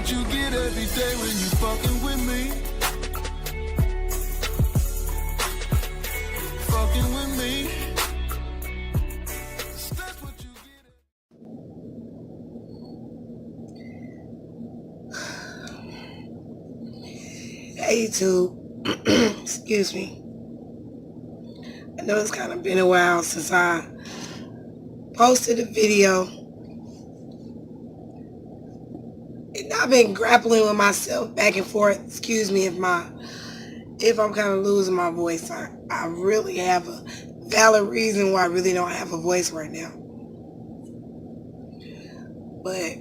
what you get every day when you fucking with me. Fucking with me. That's what you get. Hey YouTube, excuse me. I know it's kind of been a while since I posted a video, and I've been grappling with myself back and forth. Excuse me if I'm kind of losing my voice. I really have a valid reason why I really don't have a voice right now. But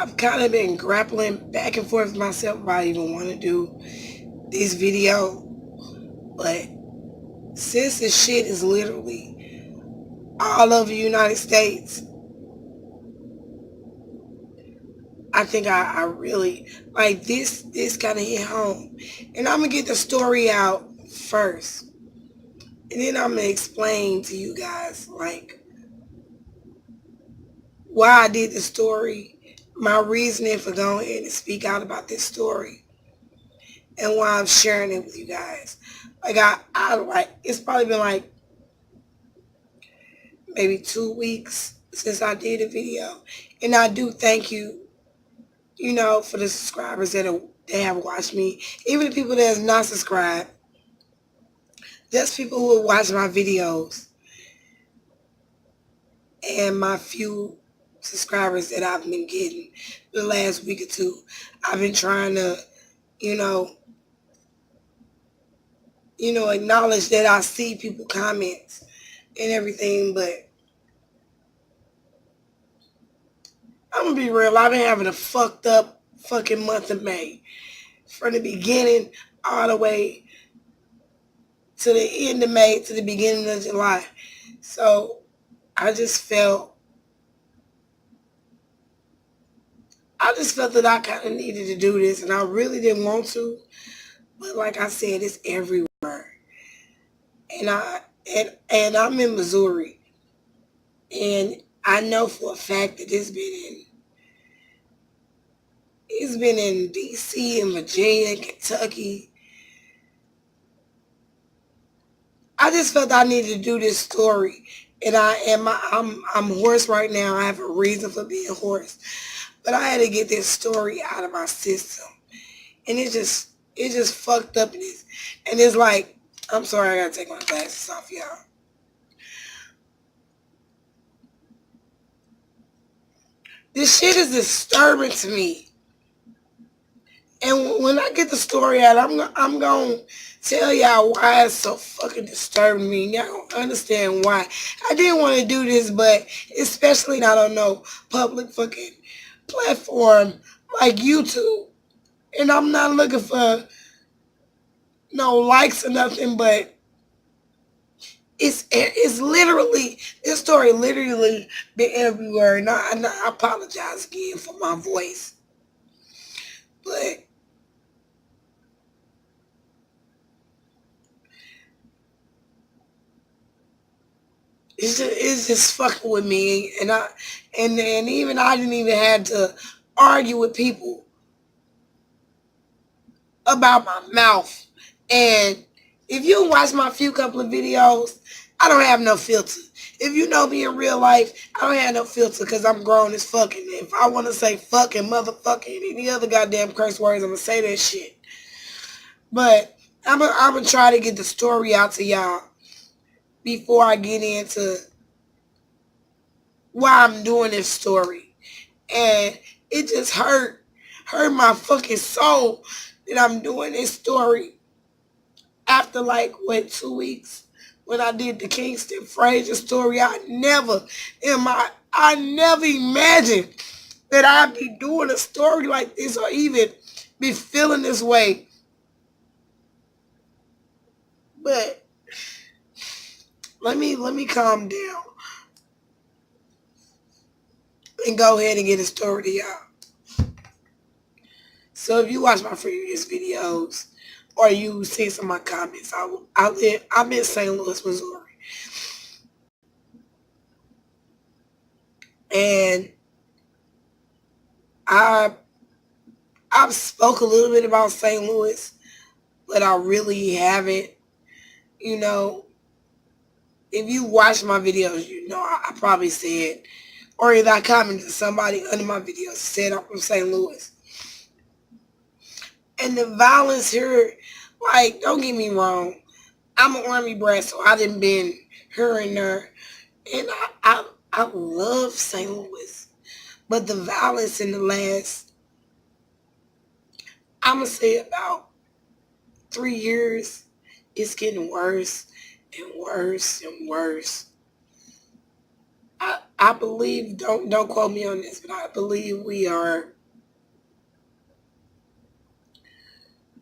I've kind of been grappling back and forth with myself if I even want to do this video. But since this shit is literally all over the United States, I think I really, like, this kind of hit home. And I'm going to get the story out first. And then I'm going to explain to you guys, like, why I did the story, my reasoning for going ahead and speak out about this story, and why I'm sharing it with you guys. Like, I like, it's probably been like maybe 2 weeks since I did a video. And I do thank you, you know, for the subscribers that have watched me. Even the people that has not subscribed. Just people who have watched my videos. And my few subscribers that I've been getting the last week or two. I've been trying to, you know, acknowledge that I see people comments and everything, but I'm gonna be real, I've been having a fucked up fucking month of May. From the beginning all the way to the end of May to the beginning of July. So I just felt that I kind of needed to do this, and I really didn't want to, but like I said, it's everywhere. And I'm in Missouri, and I know for a fact that it's been in DC and Virginia and Kentucky. I just felt I needed to do this story, and I'm hoarse right now. I have a reason for being hoarse, but I had to get this story out of my system, and it just fucked up. And it's like, I'm sorry, I gotta take my glasses off, y'all. This shit is disturbing to me. And when I get the story out, I'm gonna tell y'all why it's so fucking disturbing me. Y'all don't understand why. I didn't want to do this, but especially not on no public fucking platform like YouTube. And I'm not looking for no likes or nothing, but it's literally, this story literally been everywhere. And I apologize again for my voice, but it's just fucking with me. And even I didn't even have to argue with people about my mouth. And if you watch my few couple of videos, I don't have no filter. If you know me in real life, I don't have no filter because I'm grown as fucking. If I want to say fucking, motherfucking, any other goddamn curse words, I'm going to say that shit. But I'm going to try to get the story out to y'all before I get into why I'm doing this story. And it just hurt my fucking soul that I'm doing this story after, like, 2 weeks when I did the Kingston Fraser story. I never imagined that I'd be doing a story like this or even be feeling this way. But let me calm down and go ahead and get a story to y'all. So if you watch my previous videos or you see some of my comments, I'm in St. Louis, Missouri. And I I've spoke a little bit about St. Louis, but I really haven't. You know, if you watch my videos, you know I probably said, or if I commented to somebody under my videos said I'm from St. Louis. And the violence here, like, don't get me wrong, I'm an Army brat, so I done been here and there, and I love St. Louis, but the violence in the last, I'm gonna say about 3 years, it's getting worse and worse and worse. I believe, don't quote me on this, but I believe we are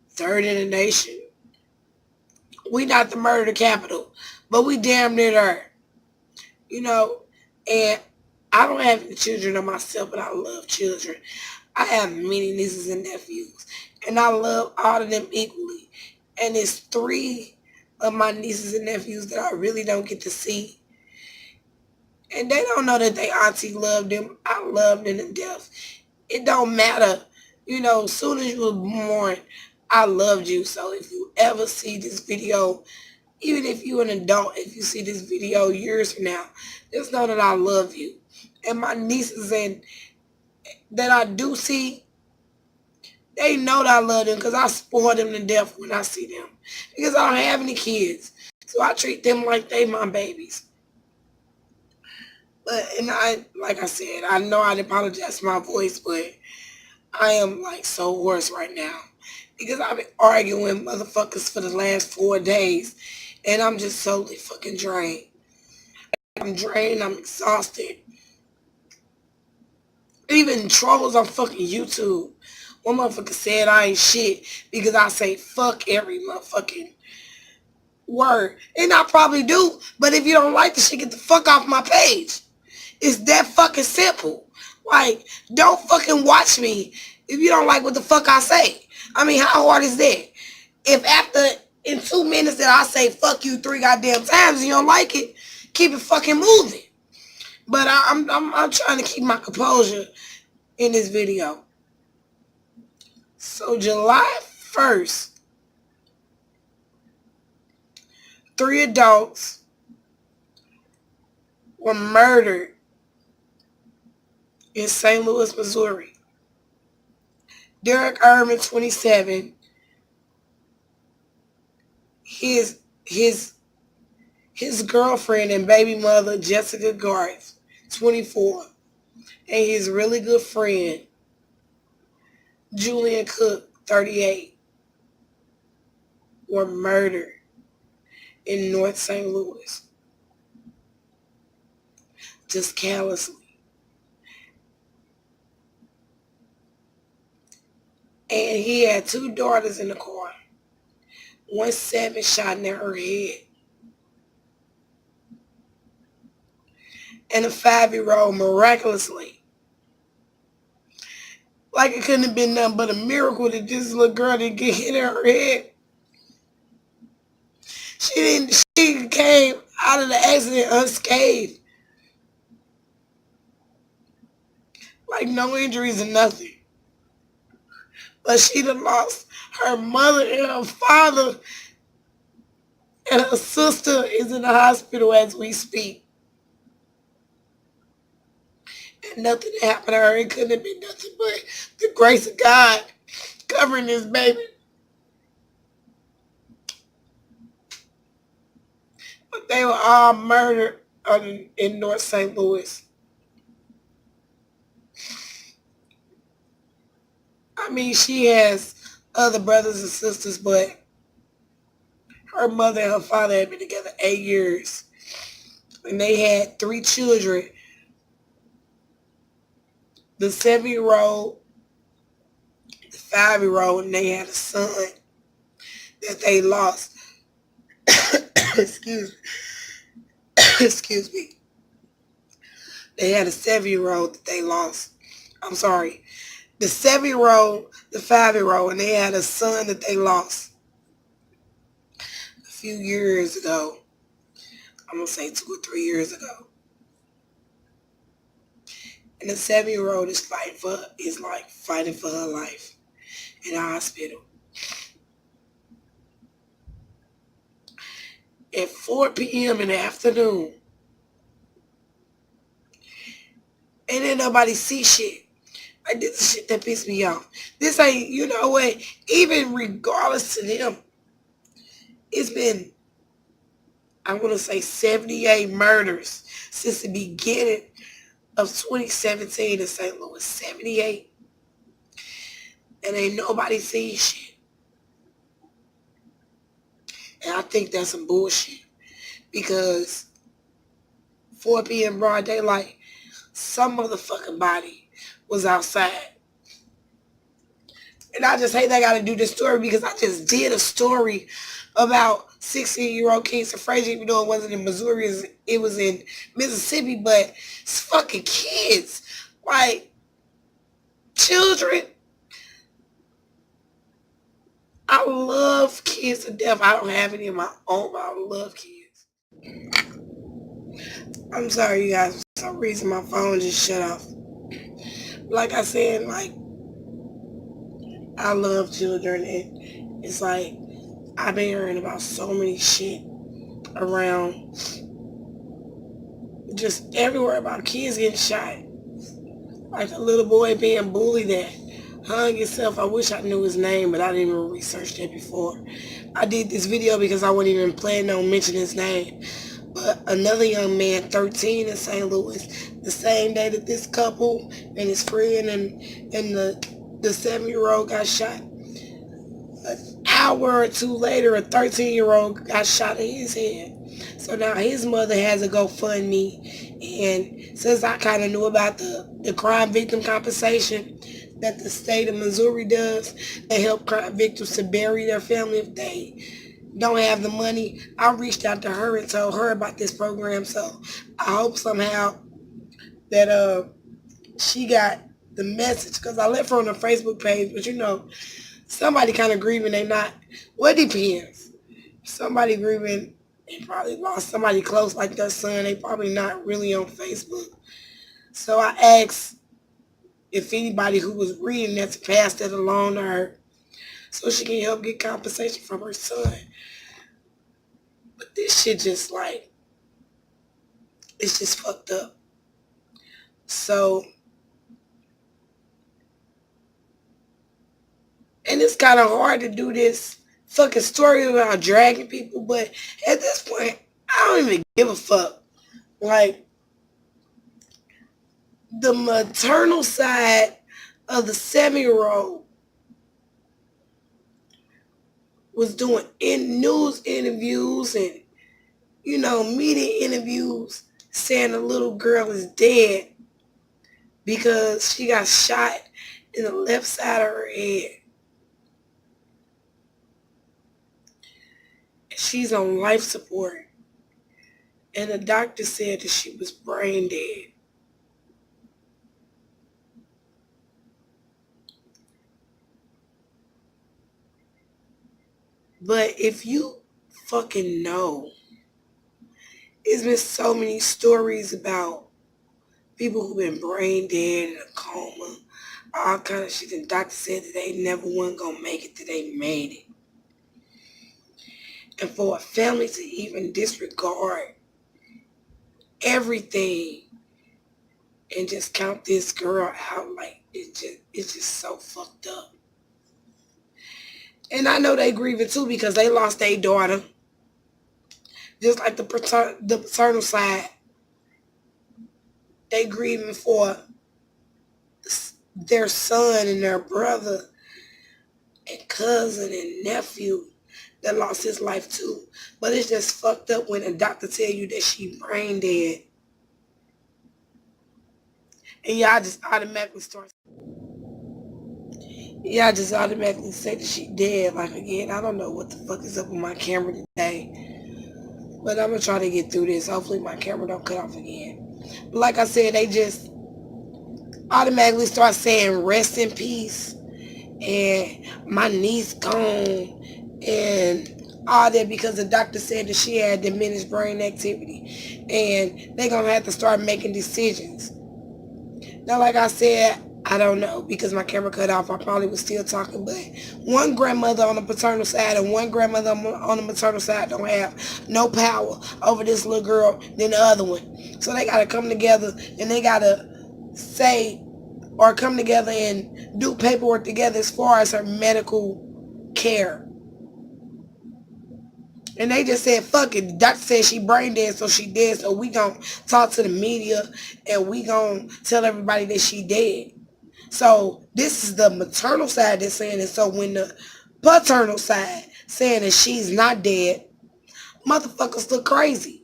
third in the nation. We not the murder capital, but we damn near there. You know, and I don't have any children of myself, but I love children. I have many nieces and nephews, and I love all of them equally. And it's three of my nieces and nephews that I really don't get to see. And they don't know that they auntie loved them. I love them to death. It don't matter. You know, as soon as you were born, I loved you. So if you ever see this video, even if you're an adult, if you see this video years from now, just know that I love you. And my nieces and that I do see, they know that I love them because I spoil them to death when I see them. Because I don't have any kids. So I treat them like they my babies. But, and I, like I said, I know I apologize for my voice, but I am like so hoarse right now. Because I've been arguing with motherfuckers for the last 4 days. And I'm just totally fucking drained. I'm drained, I'm exhausted. Even trolls on fucking YouTube. One motherfucker said I ain't shit because I say fuck every motherfucking word. And I probably do. But if you don't like the shit, get the fuck off my page. It's that fucking simple. Like, don't fucking watch me if you don't like what the fuck I say. I mean, how hard is that? If after, in 2 minutes that I say fuck you 3 goddamn times and you don't like it, keep it fucking moving. But I'm trying to keep my composure in this video. So July 1st, 3 adults were murdered in St. Louis, Missouri. Derrick, Irving, 27. His girlfriend and baby mother, Jessica Garth, 24. And his really good friend, Julian Cook, 38, were murdered in North St. Louis. Just callously. And he had 2 daughters in the car. 1 7 shot in her head. And a 5-year-old miraculously. Like it couldn't have been nothing but a miracle that this little girl didn't get hit in her head. She came out of the accident unscathed. Like no injuries or nothing. But she done lost her mother and her father, and her sister is in the hospital as we speak. And nothing happened to her. It couldn't have been nothing but the grace of God covering this baby. But they were all murdered in North St. Louis. I mean, she has other brothers and sisters, but her mother and her father had been together 8 years. And they had 3 children. The 7-year-old, the 5-year-old, and they had a son that they lost. Excuse me. Excuse me. They had a 7-year-old that they lost. I'm sorry. The 7-year-old, the 5-year-old, and they had a son that they lost a few years ago. I'm going to say 2 or 3 years ago. And the 7-year-old is fighting for her life in a hospital. At 4 p.m. in the afternoon. And then nobody see shit. Like, this is shit that pissed me off. This ain't, you know what, even regardless to them, it's been, I'm going to say 78 murders since the beginning of 2017 in St. Louis. 78. And ain't nobody seen shit. And I think that's some bullshit. Because 4 p.m. broad daylight, some motherfucking body was outside. And I just hate that I got to do this story because I just did a story about 16-year-old Kingston Frazier, even though it wasn't in Missouri, it was in Mississippi, but it's fucking kids. Like, children. I love kids to death. I don't have any of my own, but I love kids. I'm sorry, you guys. For some reason, my phone just shut off. Like I said, like, I love children. And it's like, I've been hearing about so many shit around just everywhere about kids getting shot. Like a little boy being bullied that hung himself. I wish I knew his name, but I didn't even research that before. I did this video because I wasn't even planning on mentioning his name. But another young man, 13 in St. Louis, the same day that this couple and his friend and the 7-year-old got shot. An hour or two later, a 13-year-old got shot in his head. So now his mother has a GoFundMe. And since I kind of knew about the crime victim compensation that the state of Missouri does, they help crime victims to bury their family if they don't have the money, I reached out to her and told her about this program. So I hope somehow that she got the message, because I left her on the Facebook page, but you know, somebody kind of grieving, they not, well, it depends. Somebody grieving, they probably lost somebody close like their son, they probably not really on Facebook. So I asked if anybody who was reading that to pass that along to her so she can help get compensation from her son. But this shit just like, it's just fucked up. So, and it's kind of hard to do this fucking story about dragging people, but at this point, I don't even give a fuck. Like, the maternal side of the 7-year-old was doing news interviews and, you know, media interviews saying the little girl is dead because she got shot in the left side of her head. She's on life support. And the doctor said that she was brain dead. But if you fucking know, there's been so many stories about people who've been brain dead in a coma, all kind of shit. And the doctor said that they never wasn't gonna make it till they made it. And for a family to even disregard everything and just count this girl out, like, it's just so fucked up. And I know they grieving too because they lost their daughter. Just like the paternal side. They grieving for their son and their brother and cousin and nephew that lost his life too. But it's just fucked up when a doctor tell you that she brain dead. And y'all just automatically start... Yeah, I just automatically say that she dead. Like, again, I don't know what the fuck is up with my camera today. But I'm going to try to get through this. Hopefully my camera don't cut off again. But like I said, they just automatically start saying rest in peace. And my niece gone. And all that because the doctor said that she had diminished brain activity. And they're going to have to start making decisions. Now, like I said, I don't know because my camera cut off. I probably was still talking, but one grandmother on the paternal side and one grandmother on the maternal side don't have no power over this little girl than the other one. So they got to come together and they got to say or come together and do paperwork together as far as her medical care. And they just said, fuck it. The doctor said she brain dead, so she dead. So we gonna talk to the media and we gonna tell everybody that she dead. So this is the maternal side that's saying it. So when the paternal side saying that she's not dead, motherfuckers look crazy.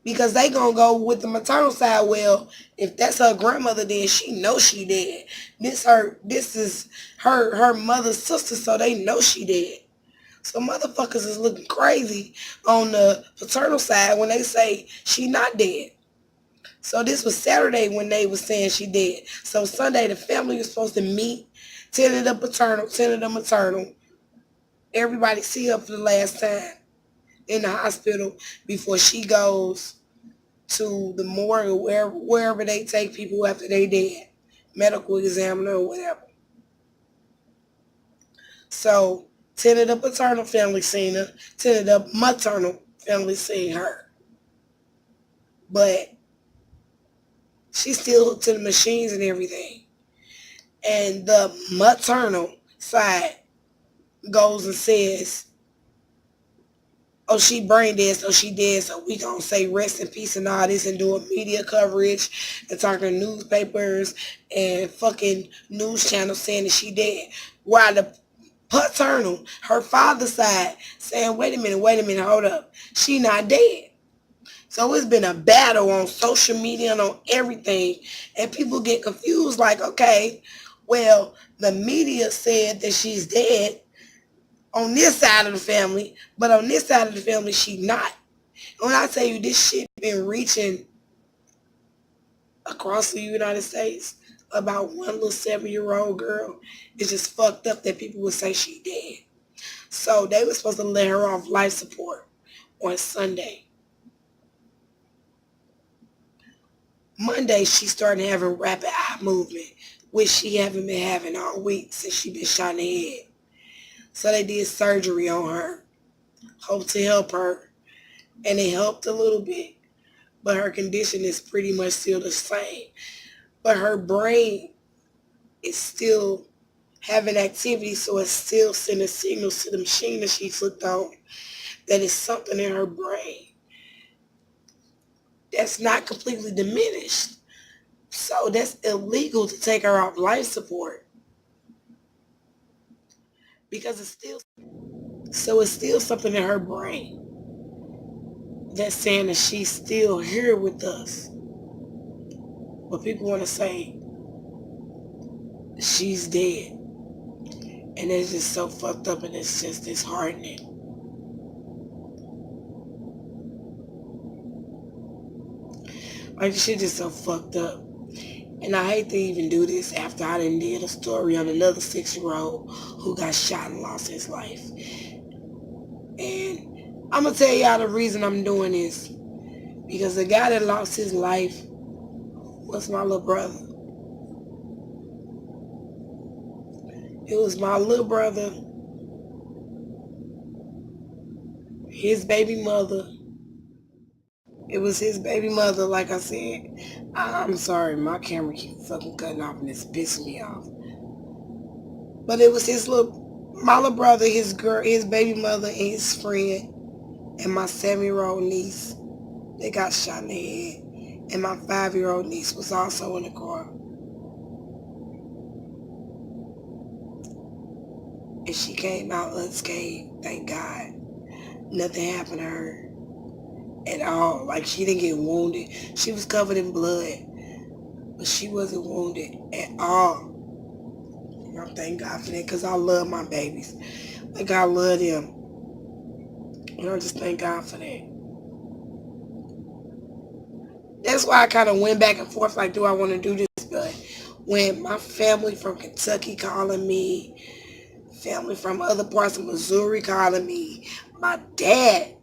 Because they gonna go with the maternal side. Well, if that's her grandmother, then she knows she dead. This is her mother's sister, so they know she dead. So motherfuckers is looking crazy on the paternal side when they say she not dead. So this was Saturday when they was saying she dead. So Sunday the family was supposed to meet, 10 of the paternal, 10 of the maternal. Everybody see her for the last time in the hospital before she goes to the morgue or wherever they take people after they dead. Medical examiner or whatever. So 10 of the paternal family seen her, 10 of the maternal family seen her. But she's still hooked to the machines and everything. And the maternal side goes and says, oh, she brain dead, so she dead, so we gonna say rest in peace and all this and doing media coverage and talking to newspapers and fucking news channels saying that she dead. While the paternal, her father's side, saying, wait a minute, hold up. She not dead. So it's been a battle on social media and on everything. And people get confused like, okay, well, the media said that she's dead on this side of the family, but on this side of the family, she not. When I tell you this shit been reaching across the United States about one little 7-year-old girl, it's just fucked up that people would say she dead. So they were supposed to let her off life support on Sunday. Monday, she started having rapid eye movement, which she haven't been having all week since she been shot in the head. So they did surgery on her. Hope to help her. And it helped a little bit. But her condition is pretty much still the same. But her brain is still having activity, so it's still sending signals to the machine that she's hooked on that is something in her brain that's not completely diminished. So that's illegal to take her off life support. Because it's still something in her brain that's saying that she's still here with us. But people want to say she's dead. And it's just so fucked up and it's just disheartening. Like, this shit just so fucked up. And I hate to even do this after I done did a story on another 6-year-old who got shot and lost his life. And I'm going to tell y'all the reason I'm doing this. Because the guy that lost his life was my little brother. It was my little brother, his baby mother. It was his baby mother, like I said. I'm sorry, my camera keeps fucking cutting off and it's pissing me off. But it was my little brother, his baby mother, and his friend, and my 7-year-old niece. They got shot in the head. And my 5-year-old niece was also in the car. And she came out unscathed, thank God. Nothing happened to her at all. Like, she didn't get wounded. She was covered in blood, but she wasn't wounded at all. And I thank God for that, because I love my babies. Like, I love them. And I just thank God for that. That's why I kind of went back and forth, like, do I want to do this? But when my family from Kentucky calling me, family from other parts of Missouri calling me, my dad,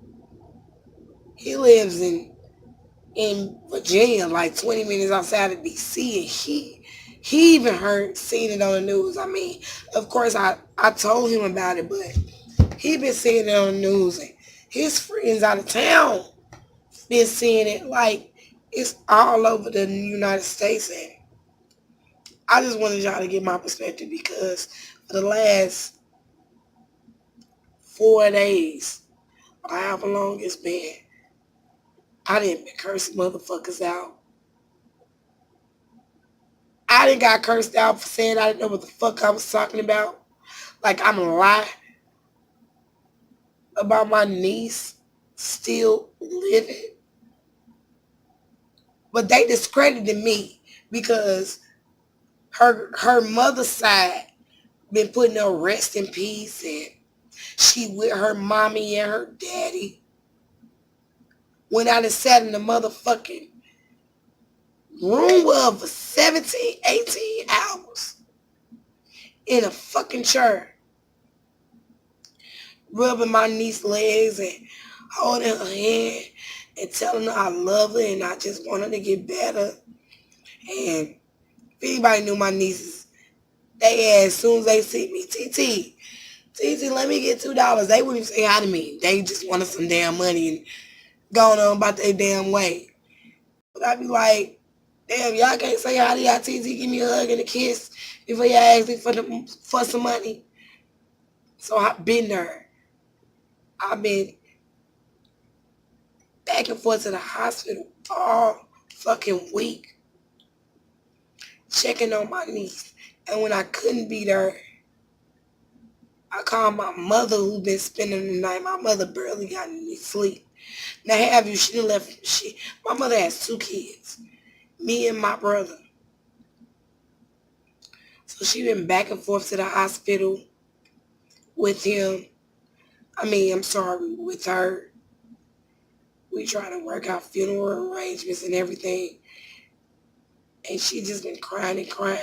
he lives in in Virginia, like 20 minutes outside of DC, and he even seen it on the news. I mean, of course I told him about it, but he been seeing it on the news, and his friends out of town been seeing it. Like, it's all over the United States, and I just wanted y'all to get my perspective because for the last 4 days, or however long it's been, I didn't been cursing motherfuckers out. I didn't got cursed out for saying I didn't know what the fuck I was talking about. Like I'm a lie about my niece still living. But they discredited me because her mother's side been putting her rest in peace, and she with her mommy and her daddy. Went out and sat in the motherfucking room of 17, 18 hours in a fucking chair, rubbing my niece's legs and holding her hand and telling her I love her and I just want her to get better. And if anybody knew my nieces, they asked as soon as they see me, TT, let me get $2. They wouldn't even say hi to me. They just wanted some damn money and going on about their damn way. But I'd be like, damn, y'all can't say hi to y'all, TT, give me a hug and a kiss before y'all ask me for some money. So I've been there. I've been back and forth to the hospital all fucking week, checking on my niece. And when I couldn't be there, I called my mother who been spending the night. My mother barely got any sleep. Now have you, she done left, my mother has 2 kids, me and my brother. So she been back and forth to the hospital with him. With her. We trying to work out funeral arrangements and everything. And she just been crying and crying.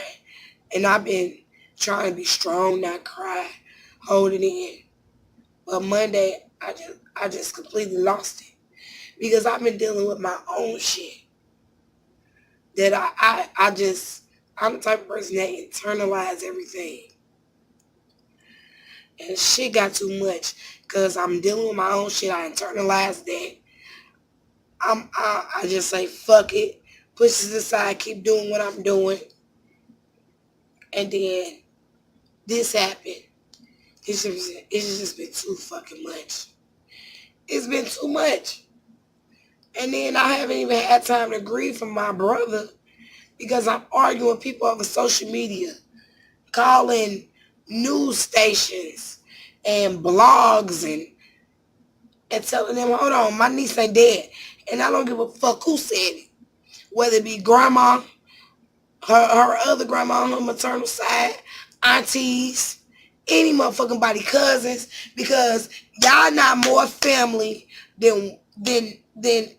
And I've been trying to be strong, not cry, hold it in. But Monday, I just completely lost it. Because I've been dealing with my own shit. That I'm the type of person that internalize everything. And shit got too much. Because I'm dealing with my own shit. I internalize that. I just say, fuck it. Push it aside. Keep doing what I'm doing. And then this happened. It's just been too fucking much. It's been too much. And then I haven't even had time to grieve from my brother because I'm arguing with people over social media, calling news stations and blogs and telling them, hold on, my niece ain't dead. And I don't give a fuck who said it. Whether it be grandma, her other grandma on her maternal side, aunties, any motherfucking body, cousins, because y'all not more family than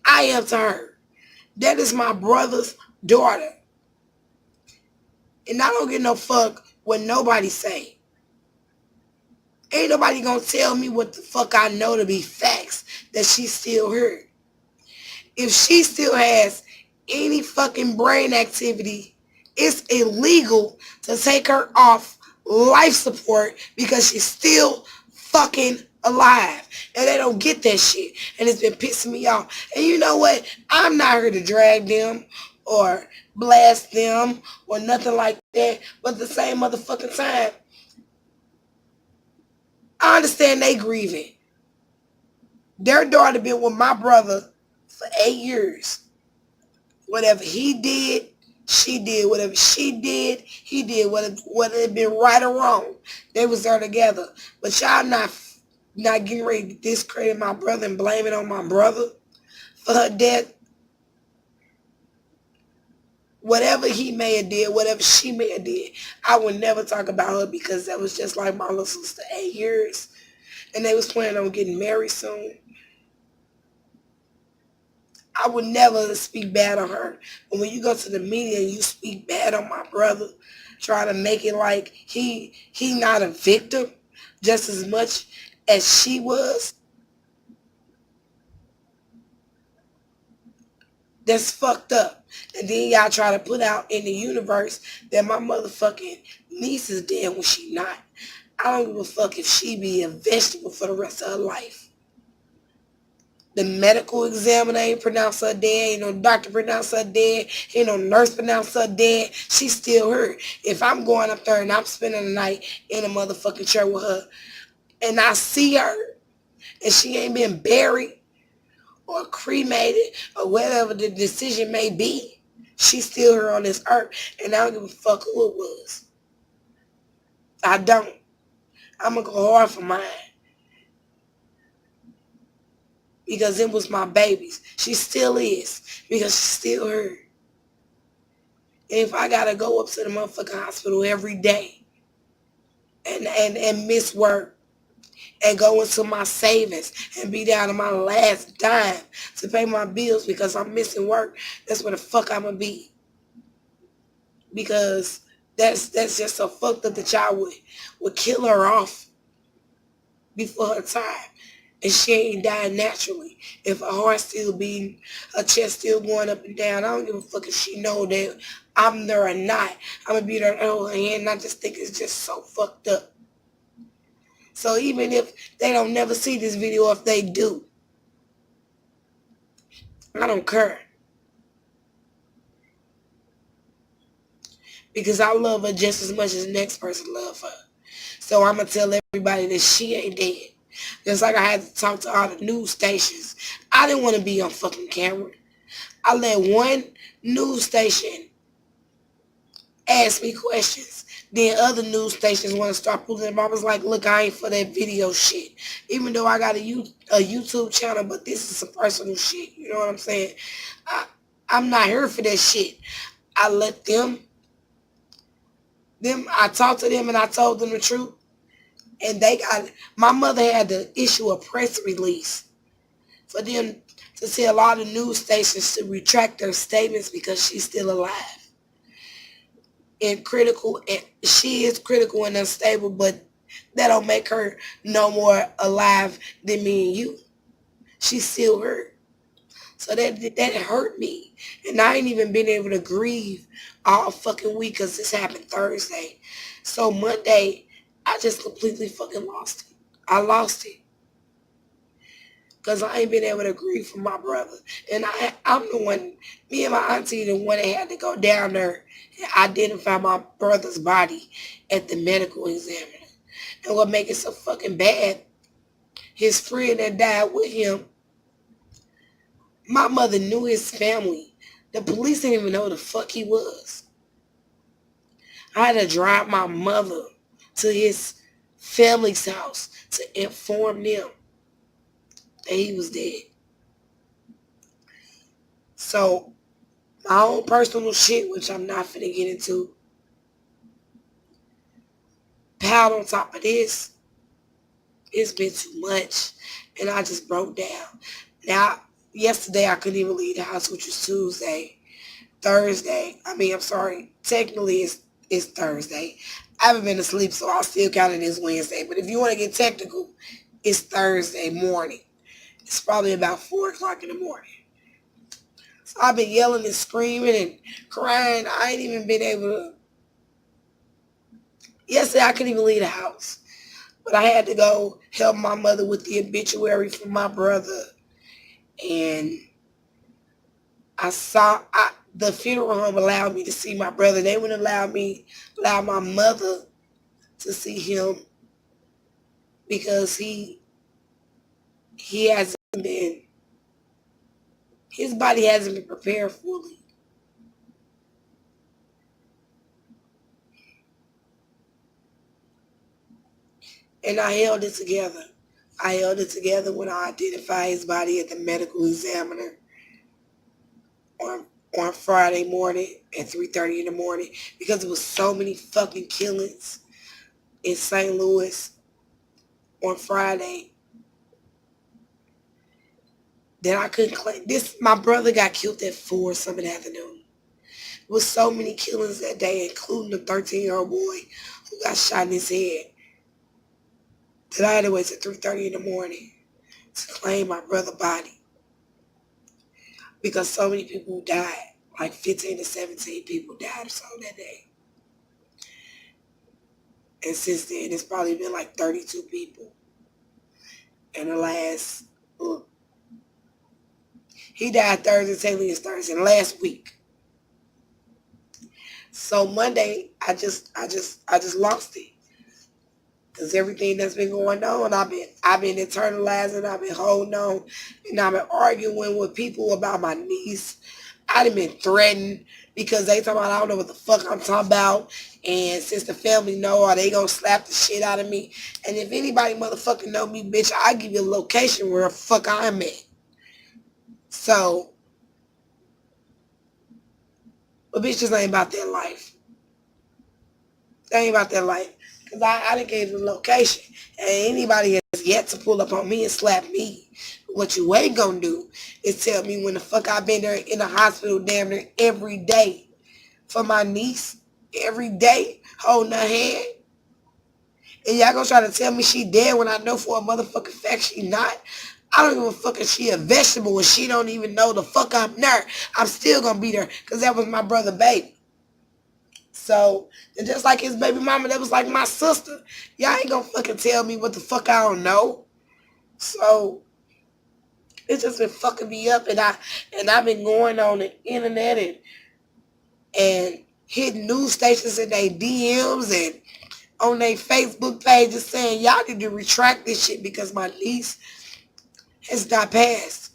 I am to her. That is my brother's daughter. And I don't give no fuck what nobody say. Ain't nobody gonna tell me what the fuck I know to be facts that she's still here. If she still has any fucking brain activity, it's illegal to take her off life support because she's still fucking alive. And they don't get that shit. And it's been pissing me off. And you know what? I'm not here to drag them or blast them or nothing like that. But at the same motherfucking time, I understand they grieving. Their daughter been with my brother for 8 years. Whatever he did, she did. Whatever she did, he did. Whether it been right or wrong, they was there together. But y'all not getting ready to discredit my brother and blame it on my brother for her death. Whatever he may have did, whatever she may have did, I would never talk about her because that was just like my little sister, 8 years. And they was planning on getting married soon. I would never speak bad on her. But when you go to the media and you speak bad on my brother, trying to make it like he not a victim just as much as she was, That's fucked up. And then y'all try to put out in the universe that my motherfucking niece is dead when she not. I don't give a fuck if she be a vegetable for the rest of her life. The medical examiner ain't pronounced her dead. Ain't no doctor pronounced her dead. Ain't no nurse pronounced her dead. She still hurt. If I'm going up there and I'm spending the night in a motherfucking chair with her and I see her and she ain't been buried or cremated or whatever the decision may be, she's still here on this earth. And I don't give a fuck who it was. I don't. I'm going to go hard for mine. Because it was my babies. She still is. Because she's still her. And if I got to go up to the motherfucking hospital every day and miss work and go into my savings and be down to my last dime to pay my bills because I'm missing work, that's where the fuck I'm going to be. Because that's just so fucked up that y'all would kill her off before her time. And she ain't dying naturally. If her heart still beating, her chest still going up and down, I don't give a fuck if she know that I'm there or not. I'm going to be there and hold her hand. And I just think it's just so fucked up. So even if they don't never see this video, if they do, I don't care. Because I love her just as much as the next person love her. So I'm going to tell everybody that she ain't dead. Just like I had to talk to all the news stations. I didn't want to be on fucking camera. I let one news station ask me questions. Then other news stations want to start pulling them. I was like, look, I ain't for that video shit. Even though I got a YouTube channel, but this is some personal shit. You know what I'm saying? I'm not here for that shit. I let them, I talked to them and I told them the truth. And my mother had to issue a press release for them to tell all the news stations to retract their statements because she's still alive. And she is critical and unstable, but that don't make her no more alive than me and you. She's still hurt. So that hurt me. And I ain't even been able to grieve all fucking week because this happened Thursday. So Monday, I just completely fucking lost it. I lost it. Because I ain't been able to grieve for my brother. And I'm the one, me and my auntie, the one that had to go down there and identify my brother's body at the medical examiner. And what make it so fucking bad, his friend that died with him, my mother knew his family. The police didn't even know who the fuck he was. I had to drive my mother to his family's house to inform them that he was dead. So, my own personal shit, which I'm not finna get into, piled on top of this, it's been too much. And I just broke down. Now, yesterday I couldn't even leave the house, which was Tuesday. Technically it's Thursday. I haven't been asleep, so I'll still count it as Wednesday. But if you want to get technical, it's Thursday morning. It's probably about 4 o'clock in the morning. So I've been yelling and screaming and crying. I ain't even been able to. Yesterday I couldn't even leave the house. But I had to go help my mother with the obituary for my brother. And the funeral home allowed me to see my brother. They wouldn't allow my mother to see him because he hasn't been, his body hasn't been prepared fully. And I held it together. I held it together when I identified his body at the medical examiner on Friday morning at 3:30 in the morning because there was so many fucking killings in St. Louis on Friday that I couldn't claim. My brother got killed at 4 something in the afternoon. There was so many killings that day, including the 13-year-old boy who got shot in his head, that I had to wait till 3:30 in the morning to claim my brother's body. because so many people died. Like 15 to 17 people died or so that day. And since then, it's probably been like 32 people. In the last, he died Thursday, technically it's Thursday, last week. So Monday, I just lost it. Cause everything that's been going on, I've been internalizing, I've been holding on, and I've been arguing with people about my niece. I've been threatened because they talking about I don't know what the fuck I'm talking about, and since the family know, are they gonna slap the shit out of me? And if anybody motherfucking know me, bitch, I give you a location where the fuck I'm at. So, but bitch, just ain't about that life. That ain't about that life. Because I done gave the location. And anybody has yet to pull up on me and slap me. What you ain't gonna do is tell me when the fuck I've been there in the hospital damn near every day for my niece. Every day, holding her hand. And y'all gonna try to tell me she dead when I know for a motherfucking fact she not. I don't give a fuck if she a vegetable and she don't even know the fuck I'm there. I'm still gonna be there because that was my brother baby. So, and just like his baby mama, that was like my sister. Y'all ain't gonna fucking tell me what the fuck I don't know. So, it's just been fucking me up, and I've been going on the internet and hitting news stations in their DMs and on their Facebook pages saying y'all need to retract this shit because my niece has not passed.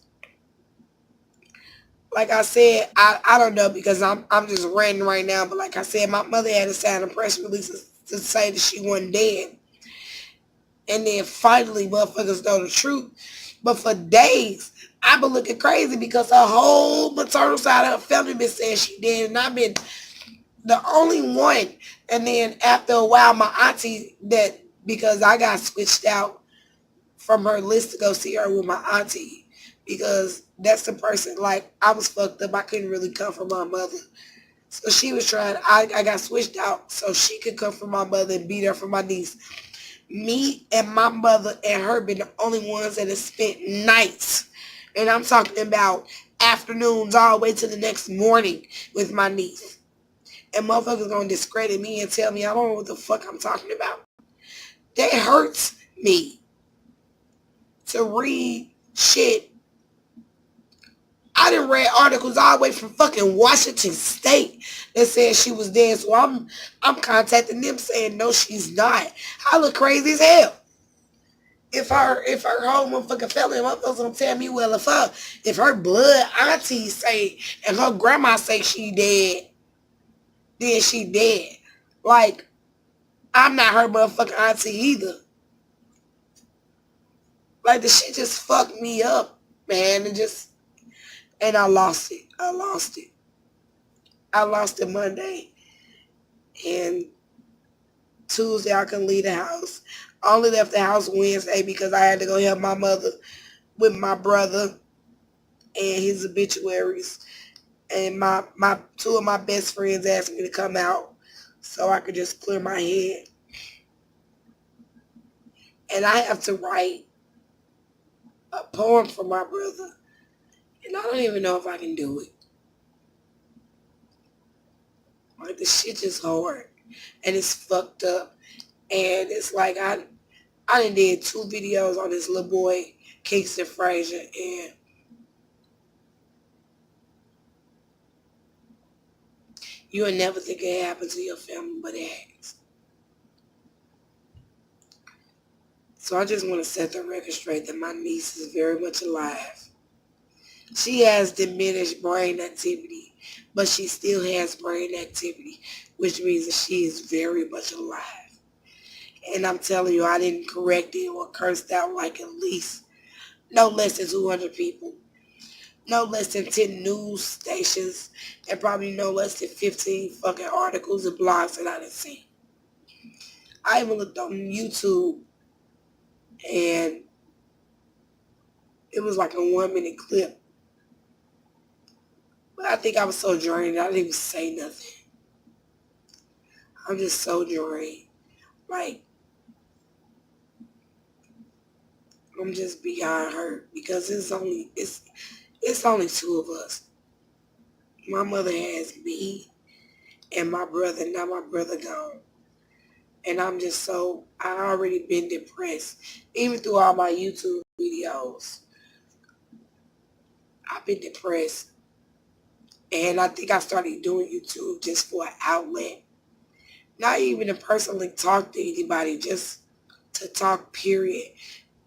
Like I said, I don't know because I'm just ranting right now, but like I said, my mother had to sign a press release to say that she wasn't dead. And then finally motherfuckers know the truth. But for days, I've been looking crazy because her whole maternal side of her family been saying she dead, and I've been the only one. And then after a while, my auntie, that because I got switched out from her list to go see her with my auntie, because that's the person, like, I was fucked up. I couldn't really come from my mother. So she was trying, I got switched out so she could come from my mother and be there for my niece. Me and my mother and her been the only ones that have spent nights. And I'm talking about afternoons all the way to the next morning with my niece. And motherfuckers gonna discredit me and tell me I don't know what the fuck I'm talking about. That hurts me to read shit. I done read articles all the way from fucking Washington State that said she was dead. So I'm contacting them saying no, she's not. I look crazy as hell. If her whole motherfucking family motherfuckers gonna tell me, well, if her blood auntie say and her grandma say she dead, then she dead. Like, I'm not her motherfucking auntie either. Like, the shit just fucked me up, man. And I lost it. I lost it Monday. And Tuesday I couldn't leave the house. I only left the house Wednesday because I had to go help my mother with my brother and his obituaries. And my two of my best friends asked me to come out so I could just clear my head. And I have to write a poem for my brother. And I don't even know if I can do it. Like, the shit just hard. And it's fucked up. And it's like I done did 2 videos on this little boy, Kingston Frazier, and you would never think it happened to your family, but it has. So I just want to set the record straight that my niece is very much alive. She has diminished brain activity, but she still has brain activity, which means that she is very much alive. And I'm telling you, I didn't correct it or cursed out like at least no less than 200 people. No less than 10 news stations, and probably no less than 15 fucking articles and blogs that I didn't see. I even looked on YouTube, and it was like a 1-minute clip. But I think I was so drained, I didn't even say nothing. I'm just so drained. Like, I'm just beyond hurt because It's only two of us. My mother has me and my brother. Now my brother gone. And I already been depressed. Even through all my YouTube videos, I've been depressed. And I think I started doing YouTube just for an outlet. Not even to personally talk to anybody, just to talk, period.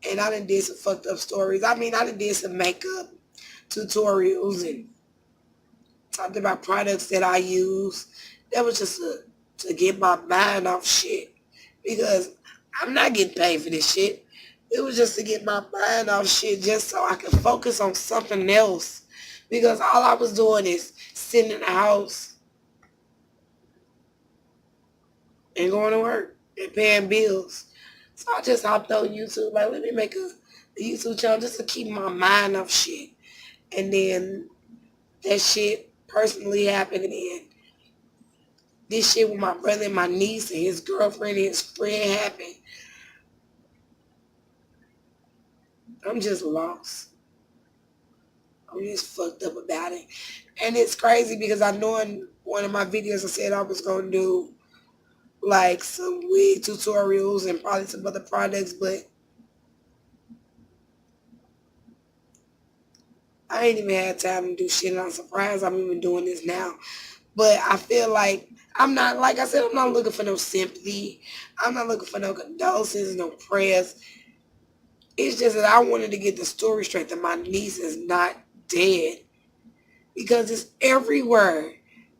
And I done did some fucked up stories. I mean, I done did some makeup tutorials and talked about products that I use. That was just to get my mind off shit. Because I'm not getting paid for this shit. It was just to get my mind off shit just so I could focus on something else. Because all I was doing is sitting in the house and going to work and paying bills. So I just hopped on YouTube, like, let me make a YouTube channel just to keep my mind off shit. And then that shit personally happened, and this shit with my brother and my niece and his girlfriend and his friend happened. I'm just lost. I'm just fucked up about it. And it's crazy because I know in one of my videos I said I was going to do like some wig tutorials and probably some other products, but I ain't even had time to do shit, and I'm surprised I'm even doing this now. But I feel like I'm not, like I said, I'm not looking for no sympathy. I'm not looking for no condolences, no prayers. It's just that I wanted to get the story straight that my niece is not dead. Because it's everywhere.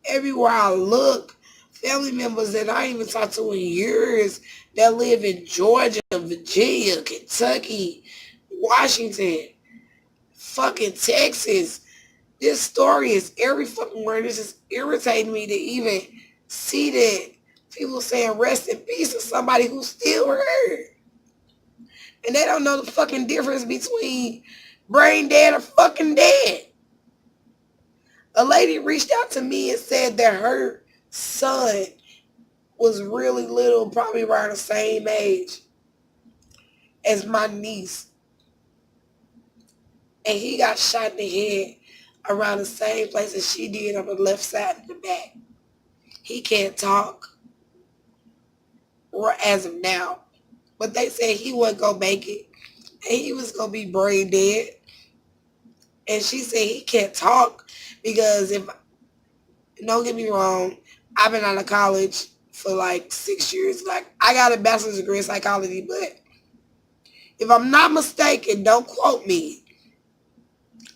Everywhere I look, family members that I ain't even talked to in years that live in Georgia, Virginia, Kentucky, Washington, fucking Texas. This story is every fucking word. It's just irritating me to even see that people saying rest in peace to somebody who's still hurt. And they don't know the fucking difference between brain dead or fucking dead. A lady reached out to me and said that her son was really little, probably around the same age as my niece. And he got shot in the head around the same place as she did on the left side of the back. He can't talk as of now. But they said he wasn't going to make it. And he was going to be brain dead. And she said he can't talk because don't get me wrong, I've been out of college for like 6 years. Like, I got a bachelor's degree in psychology, but if I'm not mistaken, don't quote me,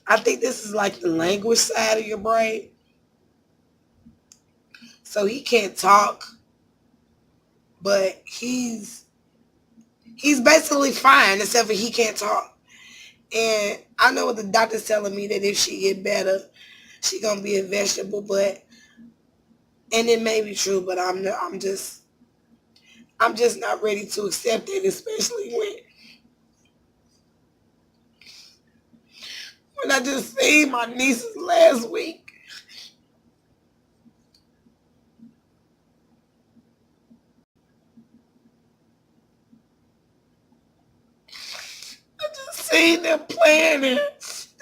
I think this is like the language side of your brain. So he can't talk, but he's basically fine except for he can't talk. And I know what the doctor's telling me, that if she get better, she gonna be a vegetable. But, and it may be true, but I'm just not ready to accept it, especially when I just seen my nieces last week. I just seen them playing and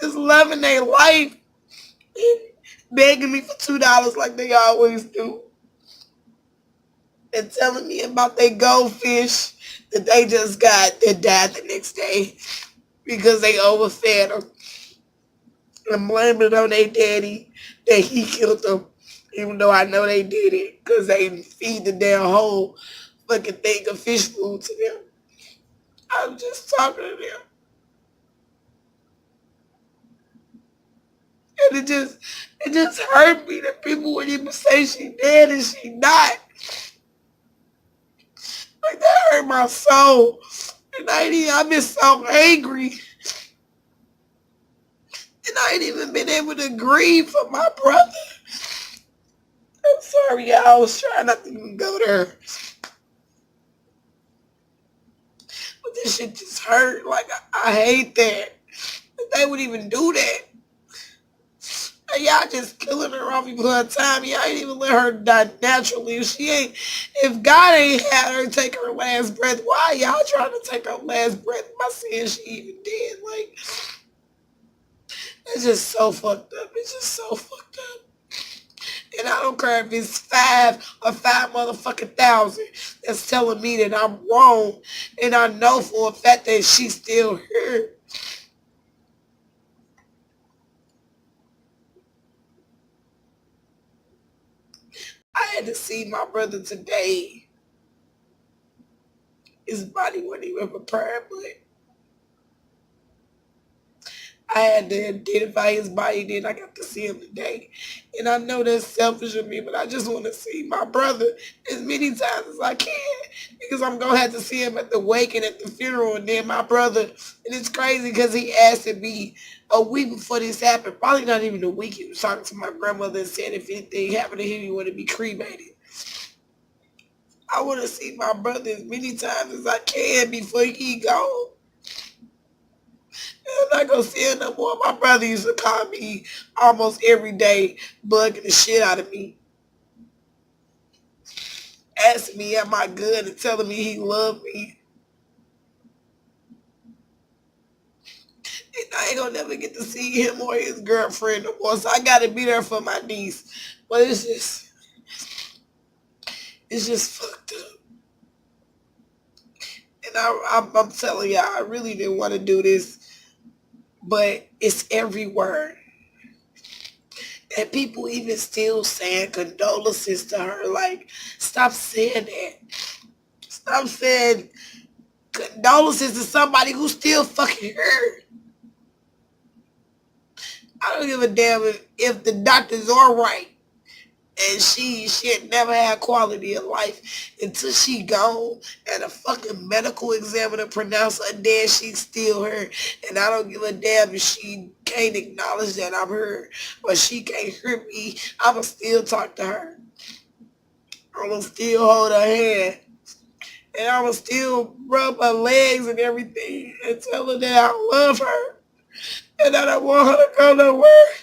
just loving their life and begging me for $2 like they always do. And telling me about their goldfish that they just got that died the next day because they overfed them. And blaming it on their daddy that he killed them, even though I know they did it because they feed the damn whole fucking thing of fish food to them. I'm just talking to them. And it just hurt me that people would even say she dead and she not. Like, that hurt my soul. And I've been so angry. And I ain't even been able to grieve for my brother. I'm sorry, y'all. I was trying not to even go there. But this shit just hurt. Like, I hate that they would even do that. And y'all just killing her off before her time. Y'all ain't even let her die naturally. If God ain't had her take her last breath, why y'all trying to take her last breath by saying she even dead? Like, It's just so fucked up. It's just so fucked up. And I don't care if it's 5 motherfucking thousand that's telling me that I'm wrong. And I know for a fact that she's still here. I had to see my brother today. His body wasn't even prepared, but I had to identify his body, then I got to see him today. And I know that's selfish of me, but I just want to see my brother as many times as I can. Because I'm going to have to see him at the wake and at the funeral. And then my brother, and it's crazy because he asked me a week before this happened, probably not even a week, he was talking to my grandmother and said if anything happened to him, he wanted to be cremated. I want to see my brother as many times as I can before he goes. I'm not gonna see him no more. My brother used to call me almost every day, bugging the shit out of me, asking me am I good and telling me he loved me. And I ain't gonna never get to see him or his girlfriend no more. So I gotta be there for my niece. But it's just fucked up. And I'm telling y'all, I really didn't want to do this, but it's everywhere. And people even still saying condolences to her. Like, stop saying that. Stop saying condolences to somebody who's still fucking hurt. I don't give a damn if the doctors are right. And she had never had quality of life until she gone and a fucking medical examiner pronounced her dead. She's still her. And I don't give a damn if she can't acknowledge that I'm her or she can't hear me. I'ma still talk to her. I'ma still hold her hand. And I'ma still rub her legs and everything and tell her that I love her. And I don't want her to go nowhere.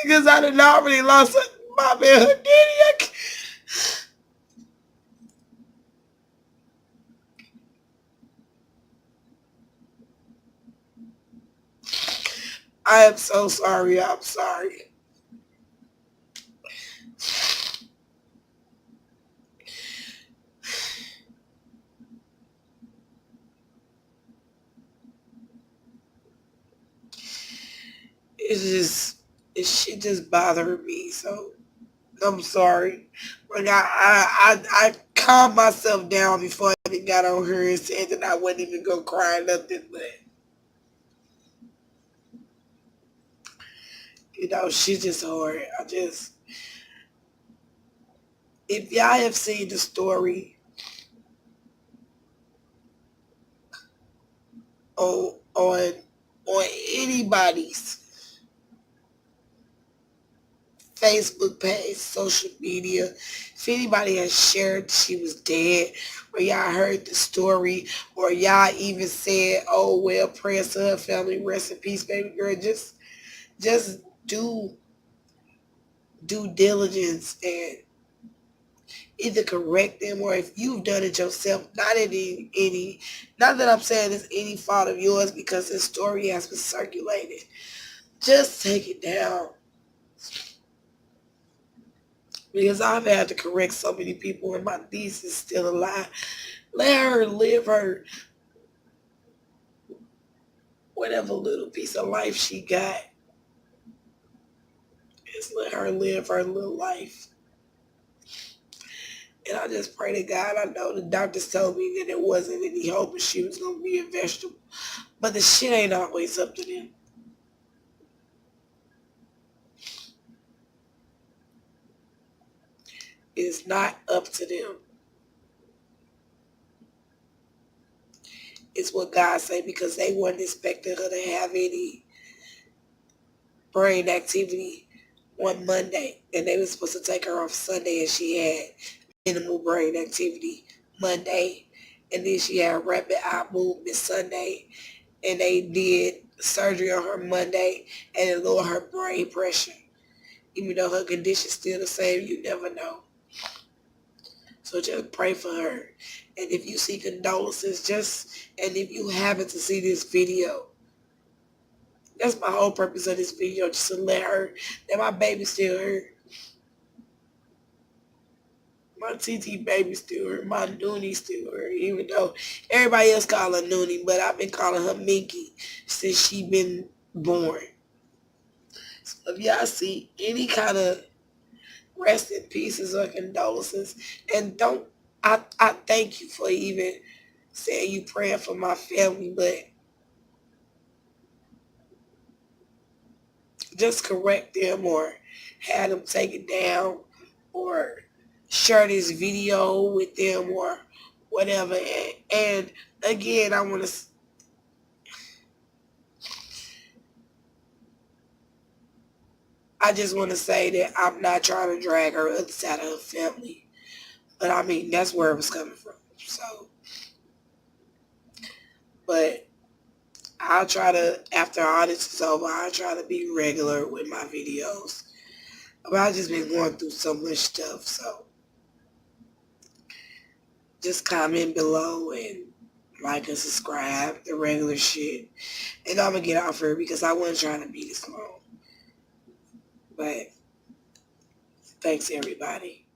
Because I done already lost my man, her daddy. I am so sorry. I'm sorry. Shit just bothered me. So I'm sorry. Like I calmed myself down before I even got on her and said that I wouldn't even go cry or nothing. But she's just hard. If y'all have seen the story on anybody's Facebook page, social media, if anybody has shared she was dead, or y'all heard the story, or y'all even said, oh well, prayers to her family, rest in peace, baby girl, just do due diligence and either correct them, or if you've done it yourself, not that I'm saying it's any fault of yours because this story has been circulated, just take it down. Because I've had to correct so many people and my niece is still alive. Let her live her whatever little piece of life she got. Just let her live her little life. And I just pray to God. I know the doctors told me that there wasn't any hope and she was going to be a vegetable. But the shit ain't always up to them. It's not up to them. It's what God say, because they weren't expecting her to have any brain activity on Monday. And they were supposed to take her off Sunday and she had minimal brain activity Monday. And then she had rapid eye movement Sunday. And they did surgery on her Monday and it lowered her brain pressure. Even though her condition's still the same, you never know. So just pray for her. And if you see condolences, and if you happen to see this video, That's my whole purpose of this video, just to let her, that my baby still her. My TT baby still her. My Noonie still her. Even though everybody else call her Noonie, but I've been calling her Minky since she been born. So if y'all see any kind of rest in pieces or condolences, and I thank you for even saying you praying for my family, but just correct them or have them take it down or share this video with them or whatever. And again, I just want to say that I'm not trying to drag her other side of her family, but I mean that's where it was coming from. So, but I'll try to, after all this is over, I'll try to be regular with my videos. But I've just been going through so much stuff, so just comment below and like and subscribe, the regular shit. And I'm going to get off here because I wasn't trying to be this long. But thanks, everybody.